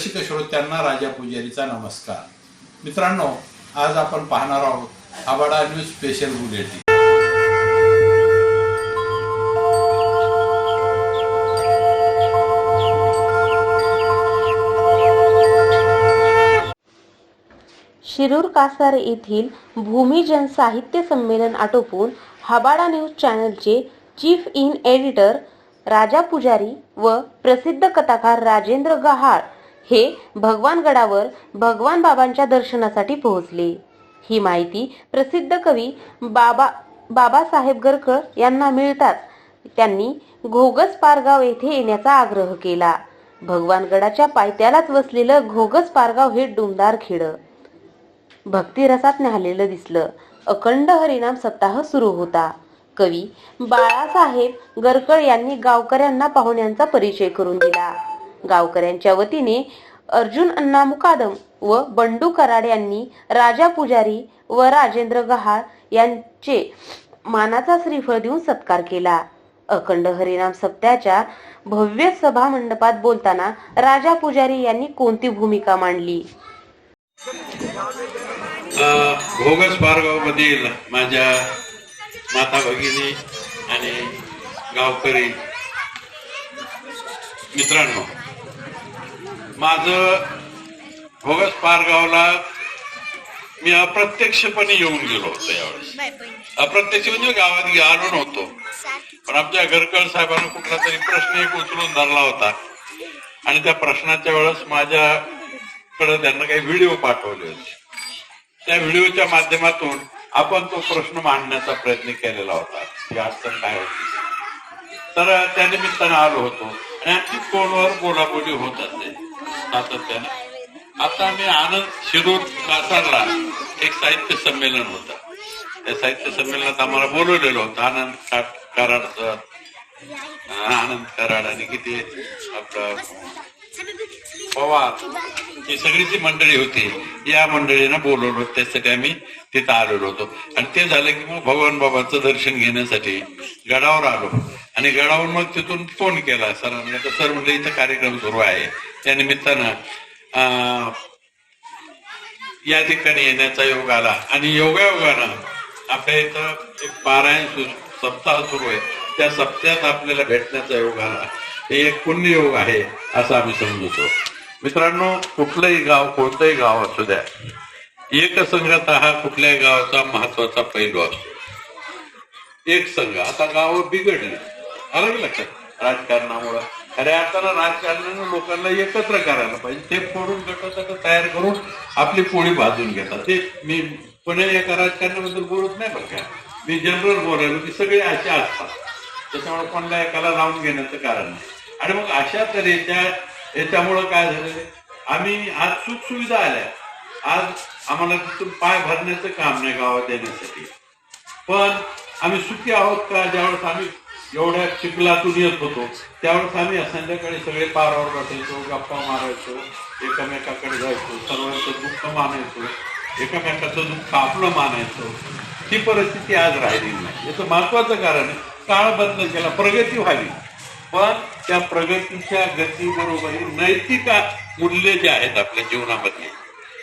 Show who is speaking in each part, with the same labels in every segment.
Speaker 1: रसिक श्रोत्यांना राजा पुजारीचा नमस्कार. मित्रांनो, आज आपण पाहणार आहोत Abada news special bulletin.
Speaker 2: Shirur Kasar येथील भूमिजन साहित्य संमेलन आटोपून आबाडा न्यूज चॅनलचे chief in editor Raja Pujari व प्रसिद्ध कथाकार राजेंद्र गहाळ हे भगवानगडावर भगवान बाबांच्या दर्शनासाठी पोहोचले. ही माहिती प्रसिद्ध कवी बाबासाहेब गरकर यांना मिळताच त्यांनी घोगस पारगाव येथे येण्याचा आग्रह केला. भगवानगडाच्या पायथ्यालाच वसलेलं घोगस पारगाव हे डुमदार खेड भक्तिरसात न्याहालेलं दिसलं. अखंड हरिनाम सप्ताह सुरू होता. कवी बाळासाहेब गरकर यांनी गावकऱ्यांना पाहुण्यांचा परिचय करून दिला. गावकऱ्यांच्या वतीने अर्जुन अण्णा मुकादम व बंडू कराड यांनी राजा पुजारी व राजेंद्र गहाळ यांचे मानाचा श्रीफळ देऊन सत्कार केला. अखंड हरिनाम सप्त्याच्या भव्य सभा मंडपात बोलताना राजा पुजारी यांनी कोणती भूमिका मांडली?
Speaker 3: घोगस पारगाव मधील माझ्या माता भगिनी आणि गावकरी मित्रांनो, माझं घोगस पारगावला मी अप्रत्यक्षपणे येऊन गेलो होतो. यावेळेस अप्रत्यक्ष म्हणजे गावात आलो नव्हतो, पण आमच्या गरकर साहेबांना कुठला तरी प्रश्न एक उचलून धरला होता आणि त्या प्रश्नाच्या वेळेस माझ्याकडे त्यांना काही व्हिडिओ पाठवले होते. त्या व्हिडिओच्या माध्यमातून आपण तो प्रश्न मांडण्याचा प्रयत्न केलेला होता की अडचण काय होती. तर त्या निमित्तानं आलो होतो आणि आमची फोनवर बोलाबोली होत असते सातत्याने. आता आम्ही आनंद शिरूर कासारला एक साहित्य संमेलन होतं. त्या साहित्य संमेलनात आम्हाला बोलवलेलं होतं. आनंद कराड आणि किती आपलं पवार, ही सगळी जी मंडळी होती, या मंडळीनं बोलवलं होतं. त्यासाठी आम्ही तिथं आलेलो होतो आणि ते झालं की मग भगवान बाबांचं दर्शन घेण्यासाठी गडावर आलो आणि गडावर मग तिथून फोन केला सरांना. तर सर म्हणजे इथं कार्यक्रम सुरू आहे, त्या निमित्तानं या ठिकाणी येण्याचा योग आला आणि योगायोगानं आपल्या इथं एक पारायण सप्ताह सुरू आहे. त्या सप्त्यात आपल्याला भेटण्याचा योग आला. हे एक पुण्य योग आहे असं आम्ही समजतो. मित्रांनो, कुठलंही गाव, कोणतंही गाव असू द्या, एकसंघता हा कुठल्याही गावाचा महत्वाचा पैलू असतो. एक संघ. आता गाव बिघडली, अलग लक्षात, राजकारणामुळे. खऱ्या अर्थानं राजकारणानं लोकांना एकत्र करायला पाहिजे. ते फोडून गट तयार करून आपली पोळी भाजून घेतात. ते मी पुणे एका राजकारणाबद्दल बोलत नाही बरं का, मी जनरल बोलायलो की सगळे असे असतात. त्याच्यामुळे कोणाला एकाला लावून घेण्याचं कारण नाही. आणि मग अशा तऱ्हेच्या याच्यामुळं काय झालं, आम्ही आज सुख सुविधा आल्या. आज आम्हाला तिथून पाय भरण्याचं काम नाही गावात येण्यासाठी, पण आम्ही सुखी आहोत का? ज्यावेळेस आम्ही एवढ्या चिखलातून येत होतो त्यावेळेस आम्ही संध्याकाळी सगळे पारावर बसायचो, गप्पा मारायचो, एकमेकाकडे जायचो, सर्वांचं दुःख मानायचो, एकमेकाचं दुःख आपलं मानायचो. ही परिस्थिती आज राहिलेली नाही. याचं महत्वाचं कारण आहे, काळ बदल केला, प्रगती व्हावी, पण त्या प्रगतीच्या गतीबरोबर नैतिक मूल्य जे आहेत आपल्या जीवनामध्ये,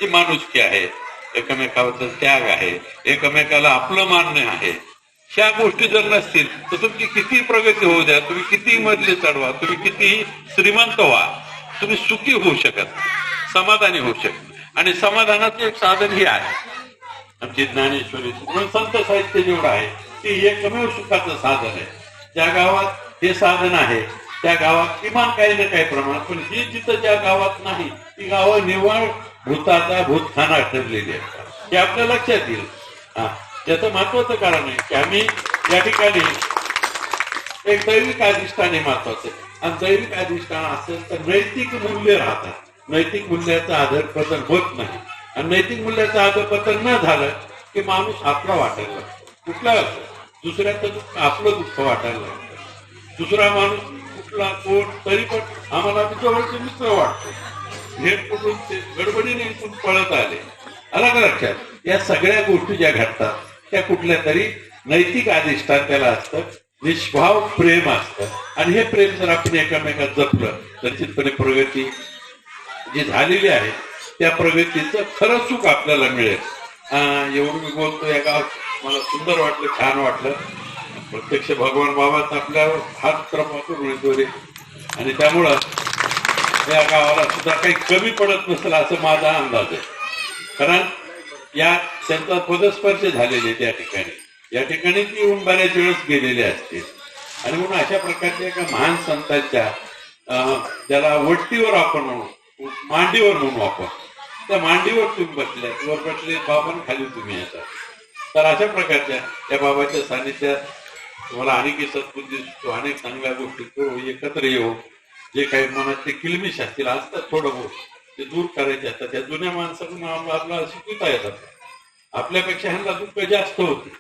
Speaker 3: ती माणुसकी आहे, एकमेकाबद्दल त्याग आहे, एकमेकाला आपलं मानणं आहे. ह्या गोष्टी जर नसतील तर तुमची किती प्रगती होऊ द्या, तुम्ही किती मजले चढवा, तुम्ही कितीही श्रीमंत व्हा, तुम्ही सुखी होऊ शकत, समाधानी होऊ शकत. आणि समाधानाचं एक साधन हे आहे आमची ज्ञानेश्वरी म्हणून संत साहित्य जेवढं आहे ते एकमेव सुखाचं साधन आहे. ज्या गावात हे साधन आहे त्या गावात किमान काही ना काही प्रमाणात, पण ही जिथं ज्या गावात नाही ती गावं निव्वळ भूताचा भूतखाना ठरलेली आहे. हे आपल्या लक्षात येईल. याचं महत्वाचं कारण आहे की आम्ही या ठिकाणी एक दैविक अधिष्ठान हे महत्वाचं आहे. आणि दैविक अधिष्ठान असेल तर नैतिक मूल्य राहतात. नैतिक मूल्याचं आदरपतन होत नाही. आणि नैतिक मूल्याचं आदरपतन न झालं की माणूस आपला वाटायला लागतो. कुठला असतो, दुसऱ्याचं दुःख आपलं दुःख वाटायला लागतं. दुसरा माणूस कुठला कोण तरी पण आम्हाला जवळचे मित्र वाटतो. भेट कुठून ते गडबडीने इथून पळत आले. अलग लक्षात, या सगळ्या गोष्टी ज्या घडतात त्या कुठल्या तरी नैतिक अधिष्ठान त्याला असतं, निष्भाव प्रेम असतं. आणि हे प्रेम जर आपण एकामेकात जपलं तर निश्चितपणे प्रगती जी झालेली आहे त्या प्रगतीचं खरं सुख आपल्याला मिळेल. एवढं मी बोलतो या गावात मला सुंदर वाटलं, छान वाटलं. प्रत्यक्ष भगवान बाबाच आपल्यावर हात कृपा करून येतो रे, आणि त्यामुळं या गावाला सुद्धा काही कमी पडत नसेल असं माझा अंदाज आहे. कारण या त्यांचा पदस्पर्श झालेले त्या ठिकाणी, या ठिकाणी ती येऊन बऱ्याच वेळेस गेलेले असतील. आणि म्हणून अशा प्रकारच्या एका महान संतांच्या ज्याला वट्टीवर आपण म्हणू, मांडीवर म्हणू आपण, त्या मांडीवर तुम्ही बसल्या, वर बसले बाबा खाली तुम्ही येतात. तर अशा प्रकारच्या त्या बाबाच्या सानिध्यात तुम्हाला अनेक सद्बुद्धी दिसतो, अनेक चांगल्या गोष्टी करू, एकत्र येऊ. जे काही मनात ते किलमिश असतील असतात थोडं बहुत ते दूर करायचे असतात. त्या जुन्या माणसाकडून आपल्याला शिकवता येतात. आपल्यापेक्षा ह्यांना दुःख जास्त होते,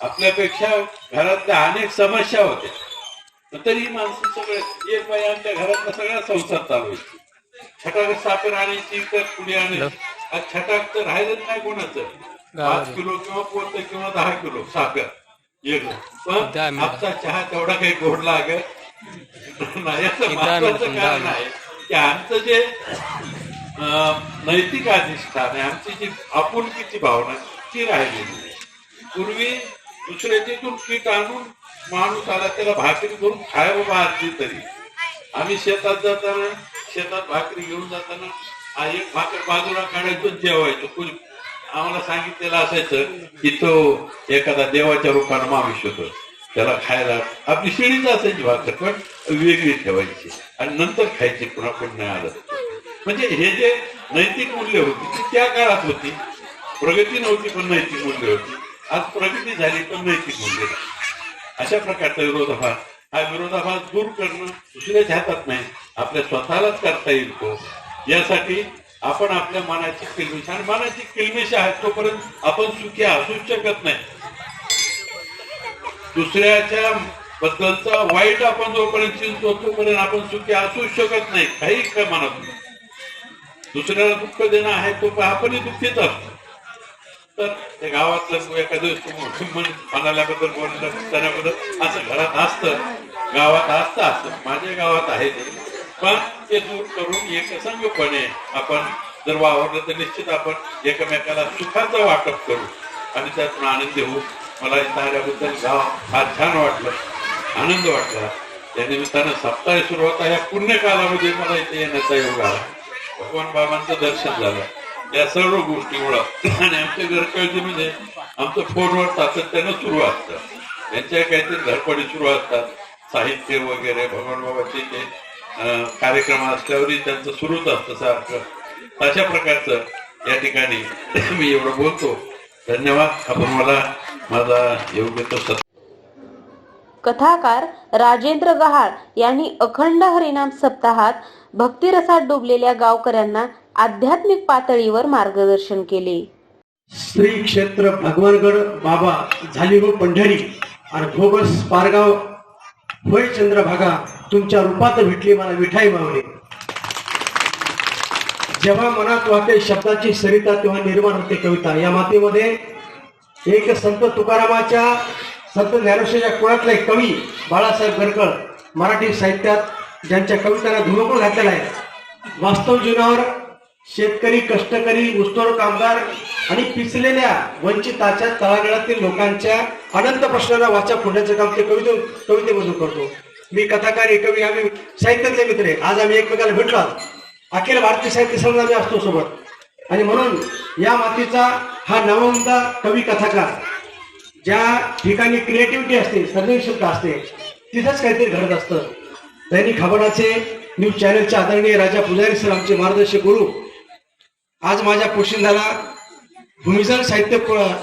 Speaker 3: आपल्यापेक्षा घरातल्या अनेक समस्या होत्या, तरी माणसं सगळे एक बाई आमच्या घरातला सगळा संसार चालवायची. छटाक साखर आणायची तर पुढे आणायची. आज छटाक तर राहिलंच नाही कोणाचं. 5 किलो किंवा पोत किंवा 10 किलो साखर एक. पण आजचा चहा तेवढा काही गोड लागत नाही. याचं महत्वाचं कारण आहे की आमचं जे नैतिक अधिष्ठान आहे, आमची जी आपुलकीची भावना ती राहिलेली नाही. पूर्वी दुसऱ्याच्यातून पीठ आणून माणूस आला त्याला भाकरी करून खायला बाहेरली, तरी आम्ही शेतात जाताना शेतात भाकरी घेऊन जाताना एक भाकर बाजूला काढायचो, जेवायचो. आम्हाला सांगितलेलं असायचं की तो एखादा देवाच्या रूपानं माणूस होतो, त्याला खायला आपली शिळीच असायची भाकर, पण वेगळी ठेवायची आणि नंतर खायची, पुन्हा कोण नाही आलं. म्हणजे हे जे नैतिक मूल्य होती ती त्या काळात होती. प्रगती नव्हती पण नैतिक मूल्य होती. आज प्रगती झाली पण नैतिक मूल्य नाही. अशा प्रकारचा विरोधाभास, हा विरोधाभास दूर करणं दुसऱ्याच्या हातात नाही, आपल्या स्वतःलाच करता येईल तो. यासाठी आपण आपल्या मनाची किलमिश, आणि मनाची किलमिश आहे तोपर्यंत आपण सुखी असूच शकत नाही. दुसऱ्याच्या बद्दलचा वाईट आपण जोपर्यंत चिंतो तोपर्यंत आपण सुखी असूच शकत नाही. काही काय म्हणत, दुसऱ्याला दुःख देणं आहे तो आपणही दुःखीच असतो. तर त्या गावातलं एखादं म्हणाल्याबद्दल बोललं त्याच्याबद्दल असं घरात असतं, गावात असतं. माझ्या गावात आहे ते, पण ते दूर करून एकसंगपणे आपण जर वावरलं तर निश्चित आपण एकमेकाला सुखाचं वाटप करू आणि त्यातून आनंदी होऊ. मला इथं आल्याबद्दल गाव फार छान वाटलं, आनंद वाटला. या निमित्तानं सप्ताह सुरुवात आहे. या पुण्यकालामध्ये मला इथे येण्याचा योग आला. भगवान बाबांचं दर्शन झालं या सर्व गोष्टीमुळं. आणि आमच्या घरकळजी म्हणजे आमचं फोनवर सातत्यानं सुरू असतं, त्यांच्या काहीतरी धडपडी सुरू असतात, साहित्य वगैरे भगवान बाबाचे जे कार्यक्रम असल्यावरही त्यांचं सुरूच असतं सारखं. अशा प्रकारचं या ठिकाणी मी एवढं बोलतो. धन्यवाद. आपण मला माझा योग्य तो
Speaker 2: कथाकार राजेंद्र गहाळ यांनी अखंड हरिनाम सप्ताहात भक्तिरसात डुबलेल्या गावकऱ्यांना आध्यात्मिक पातळीवर मार्गदर्शन केले.
Speaker 4: श्री क्षेत्र भगवानगड बाबा झाली व पंढरी आणि भोगस पारगाव होय चंद्रभागा तुमच्या रूपात भेटली मला विठाई मावली. जेव्हा मनात वाटते शब्दाची सरिता तेव्हा निर्माण होते कविता. या मातीमध्ये एक संत तुकारामाच्या, संत ज्ञानेश्वरांच्या कुळातला एक कवी बाळासाहेब गरकळ मराठी साहित्यात ज्यांच्या कवितांना धुमकूळ घातलेला आहे. वास्तव जीवनावर शेतकरी, कष्टकरी, ऊसतोड कामगार आणि पिचलेल्या वंचिताच्या तळागाळातील लोकांच्या अनंत प्रश्नांना वाचा फोडण्याचं काम ते कवितेमधून करतो. मी कथाकार, एक कवी, आम्ही साहित्यातले मित्र आहे. आज आम्ही एकमेकाला भेटलो. अखिल भारतीय साहित्य संघ आम्ही असतो सोबत. आणि म्हणून या मातीचा हा नवमदा कवी कथाकार, ज्या ठिकाणी क्रिएटिव्हिटी असते, सर्जनशीलता असते, तिथंच काहीतरी घडत असतं. दैनिक खबराचे न्यूज चॅनलचे आदरणीय राजा पुजारी सर आमचे मार्गदर्शक गुरु. आज माझ्या पोशिंदाला भूमिजन साहित्य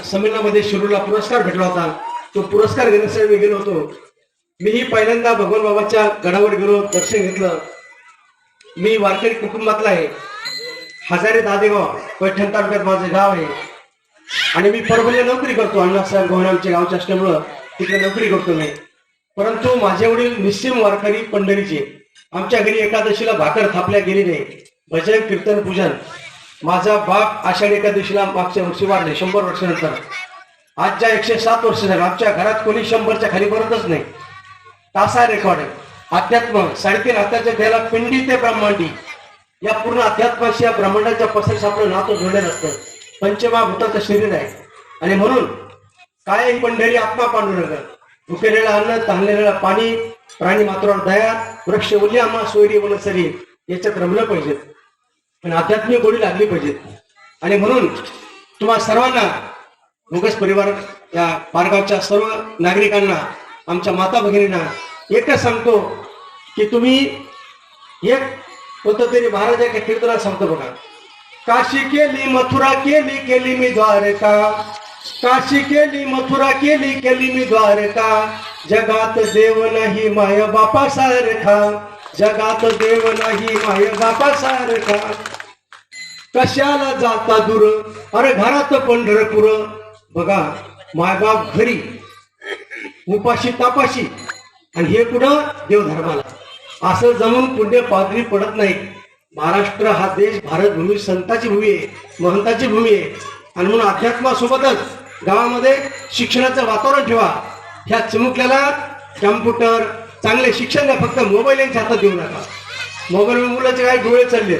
Speaker 4: संमेलनामध्ये शिरूरला पुरस्कार भेटला होता. तो पुरस्कार घेण्यासाठी मी गेलो होतो. मीही पहिल्यांदा भगवान बाबाच्या गडावर गेलो, दर्शन घेतलं. मी वारकरी कुटुंबातला आहे. हजारे दादेगाव पैठण तालुक्यात माझं गाव आहे. आणि मी परभणीला नोकरी करतो. अण्णासाहेब गोहणे आमच्या गावच्या असल्यामुळं तिकडे नोकरी करतो मी. परंतु माझे वडील निस्सिम वारकरी पंढरीचे. आमच्या घरी एकादशीला भाकर थापल्या गेली नाही. भजन, कीर्तन, पूजन. माझा बाप आषाढी एकादशीला मागच्या वर्षी वाढले 100 वर्षानंतर. आजच्या 107 वर्ष झालं. आमच्या घरात कोणी 100च्या खाली परतच नाही. तासा रेकॉर्ड आहे. अध्यात्म 3.5 हाताच्या घ्यायला पिंडी ते ब्रह्मांडी. या पूर्ण अध्यात्माशी या ब्रह्मांडाच्या पसरस आपलं नातं जोडलेलं असतं. पंचमहाभूताचं शरीर आहे आणि म्हणून काय पंढरी आत्मा पांडुरंग, उकेलेलं अन्न, ताणलेलं पाणी, प्राणी मात्रावर दया, वृक्ष उल्ल्यामा सोयरी वनसरी याच्यात रमलं पाहिजेत आणि आध्यात्मिक गोडी लागली पाहिजेत. आणि म्हणून तुम्हा सर्वांना, मुगस परिवार या पारगावच्या सर्व नागरिकांना, आमच्या माता भगिनींना एकच सांगतो की तुम्ही एक कोणतं तरी महाराजाच्या कीर्तनात सांगतो बघा, काशी केली मथुरा केली केली मी द्वारका, काशी केली मथुरा केली केली मी द्वारका, जगात देव नाही माय बापा सारखा, जगात देव नाही माय बापा सारखा, कशाला जाता दूर अरे घरात पंढरपूर. बघा मायबाप घरी उपाशी तापाशी आणि हे कुठं देवधर्माला, असं जमून पुण्य पादरी पडत नाही. महाराष्ट्र हा देश भारत भूमी संताची भूमी आहे, महंताची भूमी आहे. आणि म्हणून अध्यात्मासोबतच गावामध्ये शिक्षणाचं वातावरण ठेवा. ह्या चिमुकल्याला कम्प्युटर चांगले शिक्षण द्या, फक्त मोबाईल यांच्या हातात देऊ नका. मोबाईल मुलाचे काय डोळे चालले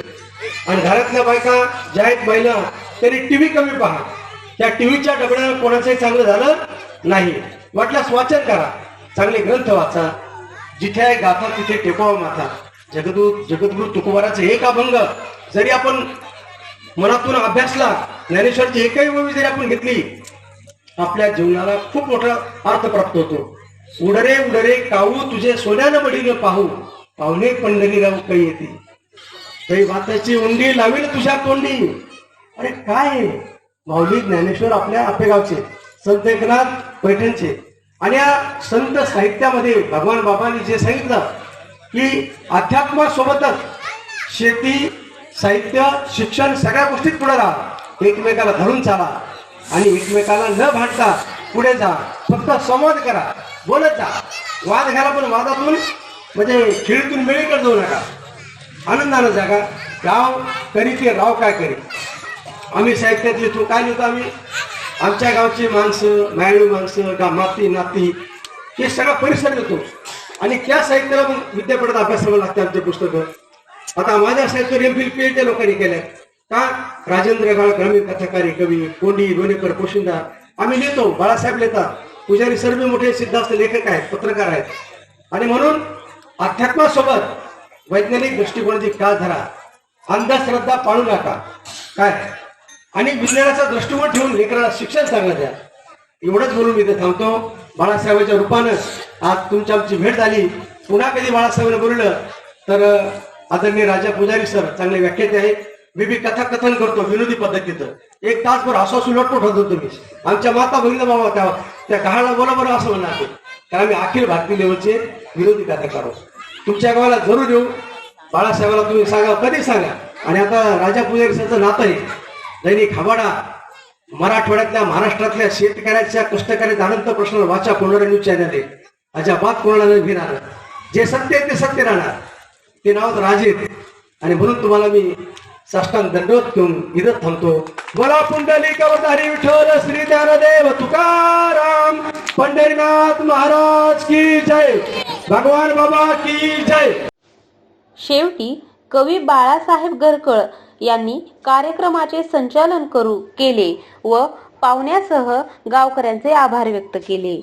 Speaker 4: आणि घरातल्या बायका ज्या आहेत महिला त्यांनी टीव्ही कमी पहा. त्या टीव्हीच्या डबड्यानं कोणाचंही चांगलं झालं नाही. वाटल्यास वाचन करा, चांगले ग्रंथ वाचा, जिथे आहे गाथा तिथे टेकवा माथा. जगद्गुरु तुकोबाराचे एक अभंग जरी आपण मनातून अभ्यासला, ज्ञानेश्वरची एकही ओवी जरी आपण घेतली, आपल्या जीवनाला खूप मोठा अर्थ प्राप्त होतो. उडरे उडरे काऊ तुझे सोन्यानं बडीनं पाहू, पाहुणे पंढरीराव काही येते, काही भाताची उंडी लावील तुझ्या तोंडी. अरे काय माऊली ज्ञानेश्वर आपल्या आपेगावचे, संत एकनाथ पैठणचे. आणि या संत साहित्यामध्ये भगवान बाबांनी जे सांगितलं की अध्यात्मासोबतच शेती, साहित्य, शिक्षण सगळ्या गोष्टीत पुढे राहा, एकमेकाला धरून चाला आणि एकमेकाला न भांडता पुढे जा. फक्त संवाद करा, बोलत जा, वाद घाला, पण वादातून म्हणजे खिळीतून मेळीकडे जाऊ नका. आनंदानं जागा. गाव करी ते राव काय करी. आम्ही साहित्यात लिहितो, काय लिहितो आम्ही, आमच्या गावची माणसं, मायाळू माणसं, माती नाती, हे सगळा परिसर लिहितो. आणि त्या साहित्याला मग विद्यापीठात अभ्यास करावं लागतं आमचे पुस्तकं. आता माझ्या साहित्य एम.फिल PhD लोकांनी केल्या का, राजेंद्र गाळ ग्रामीण कथाकारी कवी, कोंडी, लोणेकर, पोशिंदा आम्ही लिहितो, बाळासाहेब लिहितात, पुजारी सर्व मोठे सिद्धार्थ लेखक आहेत, पत्रकार आहेत. आणि म्हणून अध्यात्मासोबत वैज्ञानिक दृष्टिकोनाची काळ धरा, अंधश्रद्धा पाळू नका काय, आणि विज्ञानाचा दृष्टिकोन ठेवून लेकराला शिक्षण चांगलं द्या. एवढंच बोलून मी इथे थांबतो. बाळासाहेबांच्या रूपानं आज तुमची आमची भेट झाली. पुन्हा कधी बाळासाहेबांना बोललं तर आदरणीय राजा पुजारी सर चांगले व्याख्याते आहेत. मी कथा कथन करतो विनोदी पद्धतीचं, एक तासभर हसू लोटपोट होतो. तुम्ही आमच्या माता बघितलं बाबा त्या गहाळाला बोला बरं असं म्हणणार, कारण आम्ही अखिल भारतीय लेवलचे विरोधी कथाकार आहोत. तुमच्या गावाला जरूर येऊ. बाळासाहेबाला तुम्ही सांगा, कधी सांगा. आणि आता राजा पुजारी सरचं नातं आहे. दैनिक हवाडा, मराठवाड्यातल्या महाराष्ट्रातल्या शेतकऱ्याच्या कष्टकऱ्याच्या अनंत प्रश्नाला वाचा कोणाला न्यूज चॅनल आहे. अजाबात कोणाला न भिणार, जे सत्य आहे ते सत्य राहणार. ते नाव राजे येते. आणि म्हणून तुम्हाला मी साष्टांग दंडवत घेऊन इथं थांबतो. बोला पुंडलिक अवतारी विठ्ठल श्री ज्ञानदेव तुकाराम, पंढरीनाथ महाराज की जय, भगवान बाबा की जय.
Speaker 2: शेवटी कवी बाळासाहेब गरकळ यांनी कार्यक्रमाचे संचालन केले व पाहुण्यासह गावकऱ्यांचे आभार व्यक्त केले.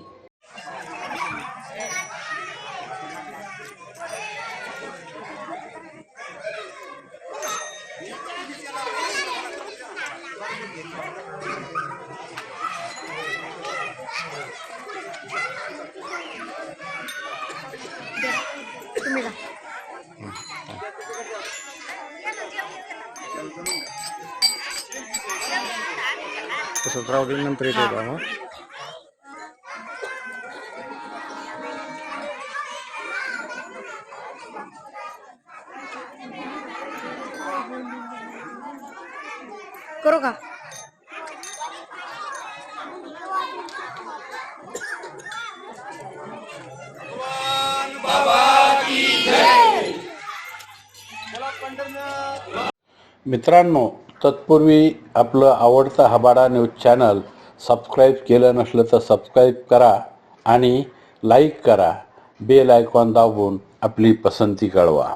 Speaker 5: तसंच राहू दे, नंतर येते बाबा.
Speaker 6: करू का?
Speaker 1: मित्रांनो, तत्पूर्वी आपलं आवडतं हबाडा न्यूज चॅनल सबस्क्राईब केलं नसलं तर सबस्क्राईब करा आणि लाईक करा. बेल आयकॉन दाबून आपली पसंती कळवा.